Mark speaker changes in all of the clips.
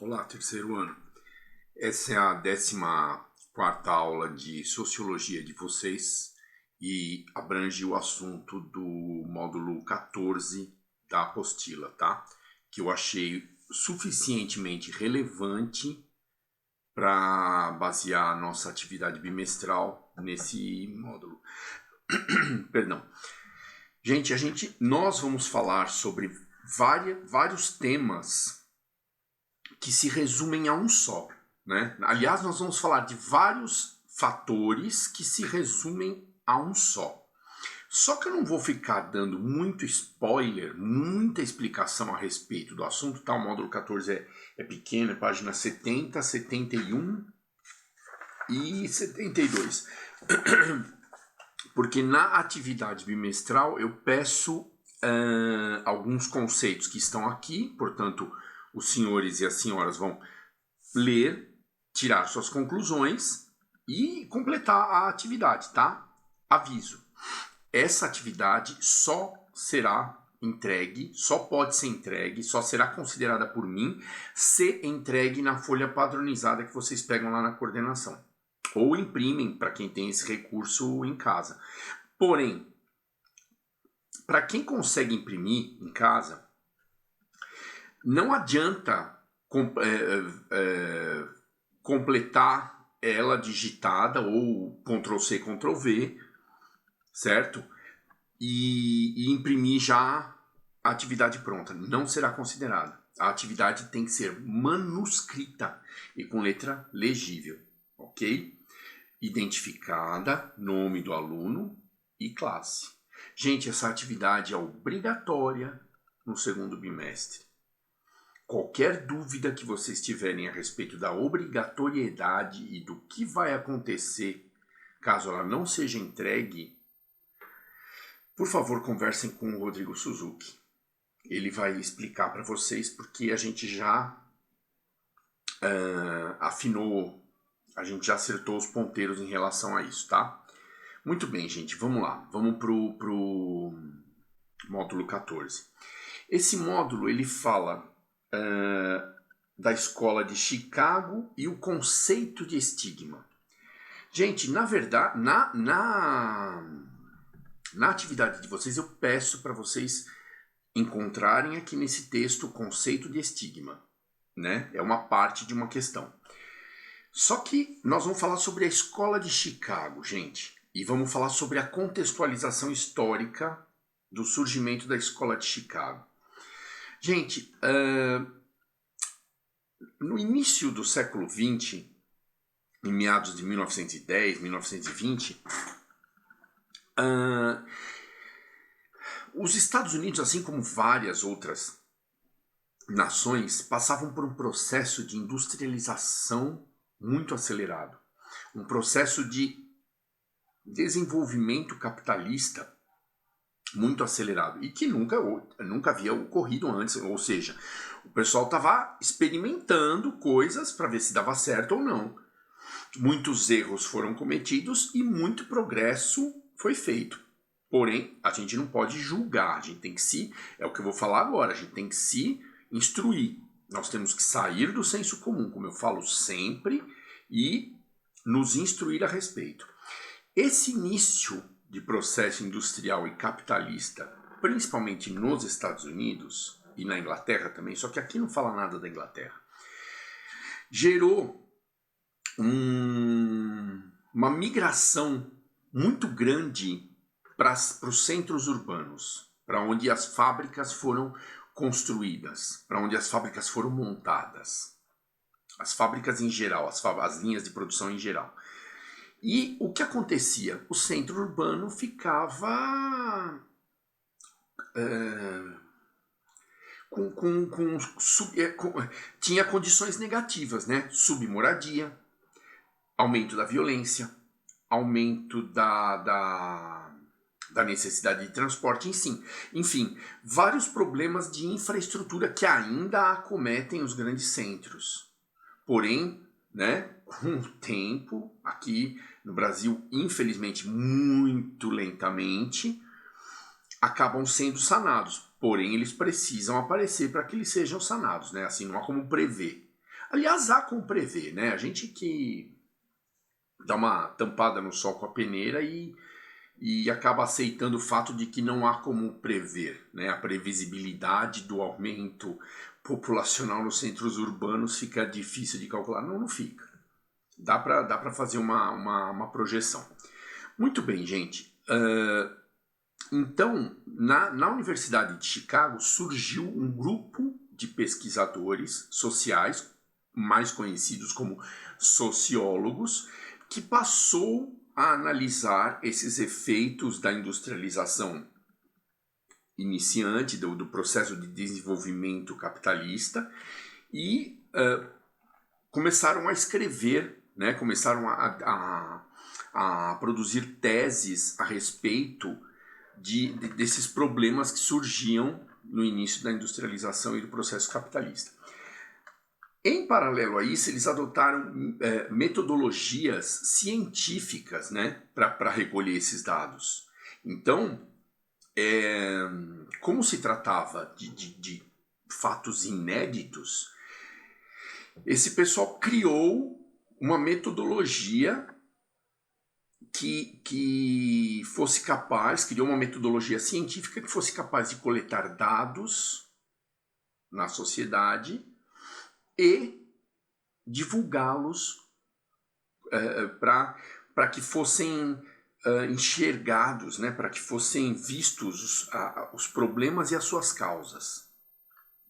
Speaker 1: Olá, terceiro ano. Essa é a 14ª aula de Sociologia de vocês e abrange o assunto do módulo 14 da apostila, tá? Que eu achei suficientemente relevante para basear a nossa atividade bimestral nesse módulo. Perdão. Nós vamos falar sobre vários temas que se resumem a um só, né? Aliás, nós vamos falar de vários fatores que se resumem a um só. Só que eu não vou ficar dando muito spoiler, muita explicação a respeito do assunto, tá? O módulo 14 é pequeno, é página 70, 71 e 72. Porque na atividade bimestral eu peço alguns conceitos que estão aqui, portanto, os senhores e as senhoras vão ler, tirar suas conclusões e completar a atividade, tá? Aviso, essa atividade só será entregue, só pode ser entregue, só será considerada por mim se entregue na folha padronizada que vocês pegam lá na coordenação. Ou imprimem para quem tem esse recurso em casa. Porém, para quem consegue imprimir em casa, não adianta completar ela digitada ou Ctrl+C, Ctrl+V, certo? E imprimir já a atividade pronta. Não será considerada. A atividade tem que ser manuscrita e com letra legível, ok? Identificada, nome do aluno e classe. Gente, essa atividade é obrigatória no segundo bimestre. Qualquer dúvida que vocês tiverem a respeito da obrigatoriedade e do que vai acontecer caso ela não seja entregue, por favor, conversem com o Rodrigo Suzuki. Ele vai explicar para vocês porque a gente já afinou, a gente já acertou os ponteiros em relação a isso, tá? Muito bem, gente, vamos lá. Vamos pro módulo 14. Esse módulo, ele fala da escola de Chicago e o conceito de estigma. Gente, na verdade, na atividade de vocês, eu peço para vocês encontrarem aqui nesse texto o conceito de estigma, né? É uma parte de uma questão. Só que nós vamos falar sobre a escola de Chicago, gente, e vamos falar sobre a contextualização histórica do surgimento da escola de Chicago. Gente, no início do século XX, em meados de 1910, 1920, os Estados Unidos, assim como várias outras nações, passavam por um processo de industrialização muito acelerado. Um processo de desenvolvimento capitalista muito acelerado e que nunca havia ocorrido antes, ou seja, o pessoal estava experimentando coisas para ver se dava certo ou não. Muitos erros foram cometidos e muito progresso foi feito. Porém, a gente não pode julgar, a gente tem que é o que eu vou falar agora, a gente tem que se instruir. Nós temos que sair do senso comum, como eu falo sempre, e nos instruir a respeito. Esse início de processo industrial e capitalista, principalmente nos Estados Unidos e na Inglaterra também, só que aqui não fala nada da Inglaterra, gerou uma migração muito grande para os centros urbanos, para onde as fábricas foram construídas, para onde as fábricas foram montadas. As fábricas em geral, as linhas de produção em geral. E o que acontecia? O centro urbano ficava tinha condições negativas, né? Submoradia, aumento da violência, aumento da necessidade de transporte, enfim, vários problemas de infraestrutura que ainda acometem os grandes centros. Porém, né, com o tempo, aqui no Brasil, infelizmente, muito lentamente, acabam sendo sanados. Porém, eles precisam aparecer para que eles sejam sanados, né? Assim, não há como prever. Aliás, há como prever, né? A gente que dá uma tampada no sol com a peneira e acaba aceitando o fato de que não há como prever, né? A previsibilidade do aumento populacional nos centros urbanos fica difícil de calcular. Não, não fica. Dá para fazer uma projeção. Muito bem, gente. Então, na Universidade de Chicago surgiu um grupo de pesquisadores sociais, mais conhecidos como sociólogos, que passou a analisar esses efeitos da industrialização iniciante, do processo de desenvolvimento capitalista, e começaram a escrever, né, começaram a produzir teses a respeito desses problemas que surgiam no início da industrialização e do processo capitalista. Em paralelo a isso, eles adotaram metodologias científicas, né, para recolher esses dados. Então, como se tratava de fatos inéditos, esse pessoal criou uma metodologia que fosse capaz, criou uma metodologia científica que fosse capaz de coletar dados na sociedade e divulgá-los para que fossem enxergados, né, para que fossem vistos os problemas e as suas causas.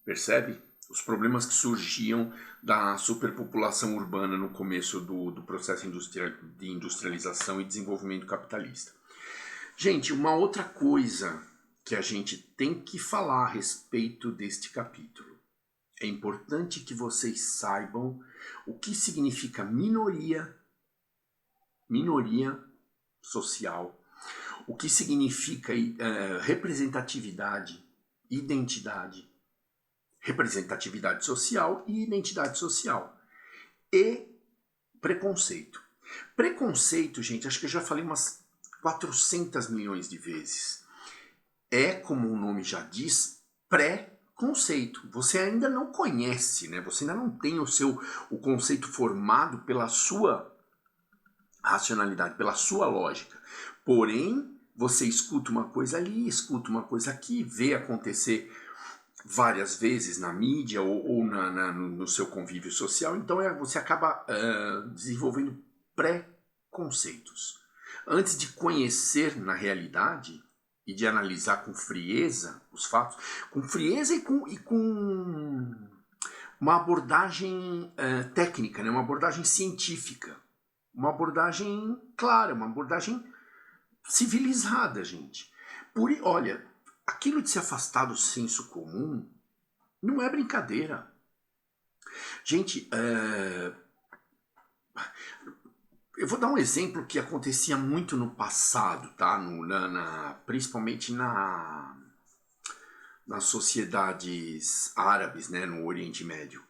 Speaker 1: Percebe? Os problemas que surgiam da superpopulação urbana no começo do processo de industrialização e desenvolvimento capitalista. Gente, uma outra coisa que a gente tem que falar a respeito deste capítulo. É importante que vocês saibam o que significa minoria social, o que significa representatividade, identidade, representatividade social e identidade social. E preconceito. Preconceito, gente, acho que eu já falei umas 400 milhões de vezes. É, como o nome já diz, pré-conceito. Você ainda não conhece, né? Você ainda não tem o conceito formado pela sua racionalidade, pela sua lógica. Porém, você escuta uma coisa ali, escuta uma coisa aqui, vê acontecer várias vezes na mídia ou no seu convívio social, então você acaba desenvolvendo pré-conceitos. Antes de conhecer na realidade e de analisar com frieza os fatos, com frieza e com uma abordagem técnica, né? Uma abordagem científica, uma abordagem clara, uma abordagem civilizada, gente. Olha, aquilo de se afastar do senso comum não é brincadeira. Gente, eu vou dar um exemplo que acontecia muito no passado, tá? Principalmente nas sociedades árabes, né? No Oriente Médio.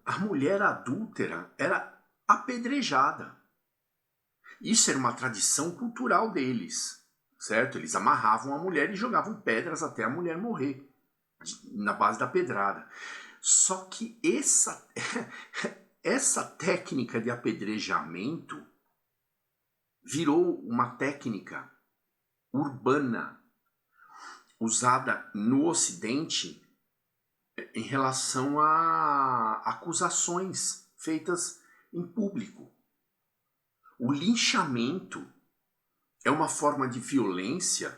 Speaker 1: A mulher adúltera era apedrejada. Isso era uma tradição cultural deles, certo? Eles amarravam a mulher e jogavam pedras até a mulher morrer, na base da pedrada. Só que essa técnica de apedrejamento virou uma técnica urbana usada no Ocidente em relação a acusações feitas em público. O linchamento é uma forma de violência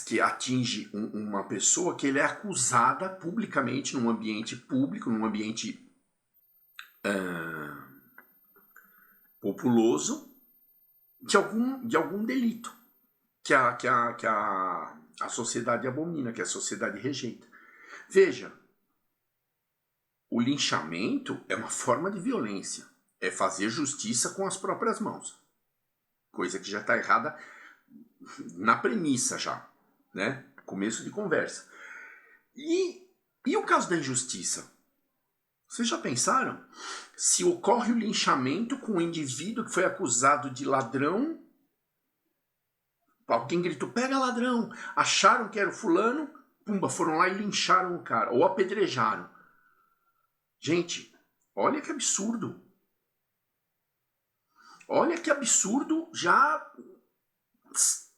Speaker 1: que atinge uma pessoa que ele é acusada publicamente num ambiente público, num ambiente populoso, de algum delito que a sociedade abomina, que a sociedade rejeita. Veja, o linchamento é uma forma de violência. É fazer justiça com as próprias mãos. Coisa que já está errada na premissa já, né? Começo de conversa. E o caso da injustiça? Vocês já pensaram? Se ocorre o linchamento com um indivíduo que foi acusado de ladrão, alguém gritou, pega ladrão, acharam que era o fulano, pumba, foram lá e lincharam o cara, ou apedrejaram. Gente, olha que absurdo. Olha que absurdo já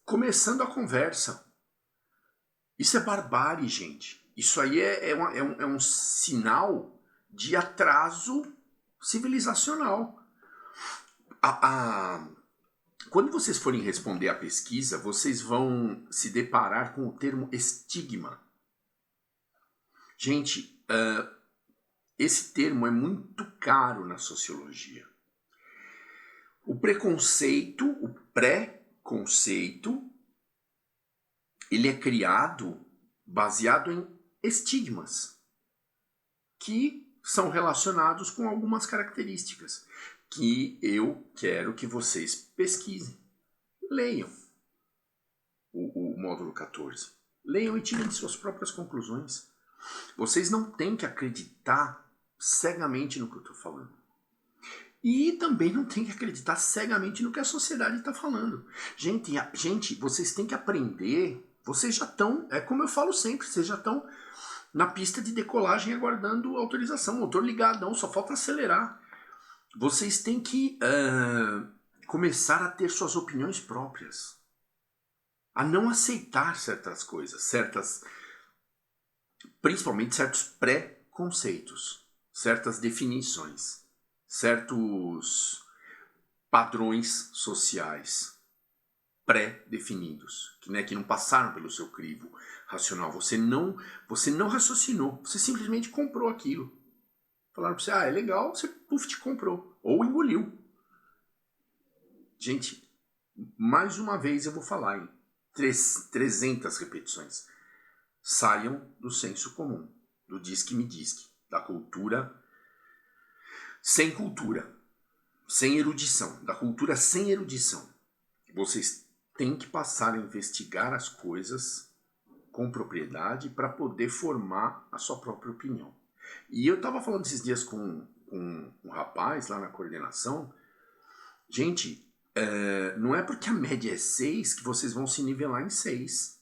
Speaker 1: começando a conversa. Isso é barbárie, gente. Isso aí é um sinal de atraso civilizacional. Quando vocês forem responder a pesquisa, vocês vão se deparar com o termo estigma. Gente, esse termo é muito caro na sociologia. O preconceito, o pré-conceito, ele é criado baseado em estigmas, que são relacionados com algumas características, que eu quero que vocês pesquisem. Leiam o módulo 14. Leiam e tirem suas próprias conclusões. Vocês não têm que acreditar cegamente no que eu estou falando. E também não tem que acreditar cegamente no que a sociedade está falando. Gente, vocês têm que aprender. Vocês já estão, é como eu falo sempre, vocês já estão na pista de decolagem aguardando autorização. Motor ligadão, só falta acelerar. Vocês têm que começar a ter suas opiniões próprias. A não aceitar certas coisas, principalmente certos pré-conceitos, certas definições, certos padrões sociais pré-definidos, que não passaram pelo seu crivo racional. Você não raciocinou, você simplesmente comprou aquilo. Falaram pra você, é legal, você te comprou, ou engoliu. Gente, mais uma vez eu vou falar em 300 repetições. Saiam do senso comum, do diz-que-me-diz-que, da cultura sem cultura, sem erudição, da cultura sem erudição. Vocês têm que passar a investigar as coisas com propriedade para poder formar a sua própria opinião. E eu estava falando esses dias com um rapaz lá na coordenação. Gente, não é porque a média é 6 que vocês vão se nivelar em 6.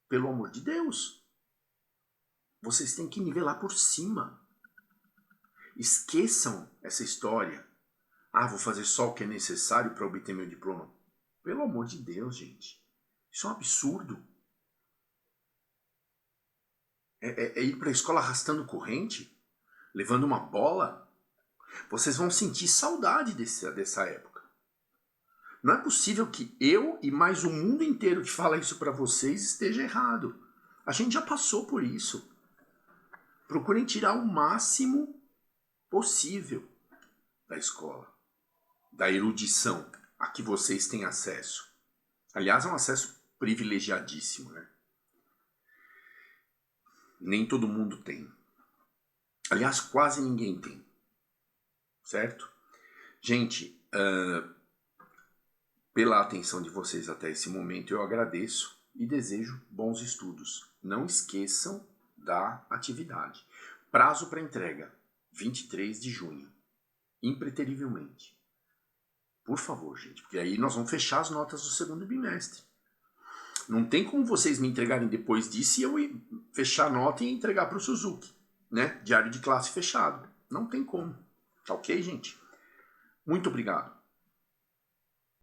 Speaker 1: Pelo amor de Deus. Vocês têm que nivelar por cima. Esqueçam essa história. Vou fazer só o que é necessário para obter meu diploma. Pelo amor de Deus, gente. Isso é um absurdo. É ir para a escola arrastando corrente? Levando uma bola? Vocês vão sentir saudade dessa época. Não é possível que eu e mais o mundo inteiro que fala isso para vocês esteja errado. A gente já passou por isso. Procurem tirar o máximo possível da escola, da erudição a que vocês têm acesso. Aliás, é um acesso privilegiadíssimo, né? Nem todo mundo tem. Aliás, quase ninguém tem. Certo? Gente, pela atenção de vocês até esse momento, eu agradeço e desejo bons estudos. Não esqueçam da atividade. Prazo para entrega, 23 de junho. Impreterivelmente. Por favor, gente, porque aí nós vamos fechar as notas do segundo bimestre. Não tem como vocês me entregarem depois disso e eu fechar a nota e entregar para o Suzuki, né? Diário de classe fechado. Não tem como. Tá ok, gente? Muito obrigado.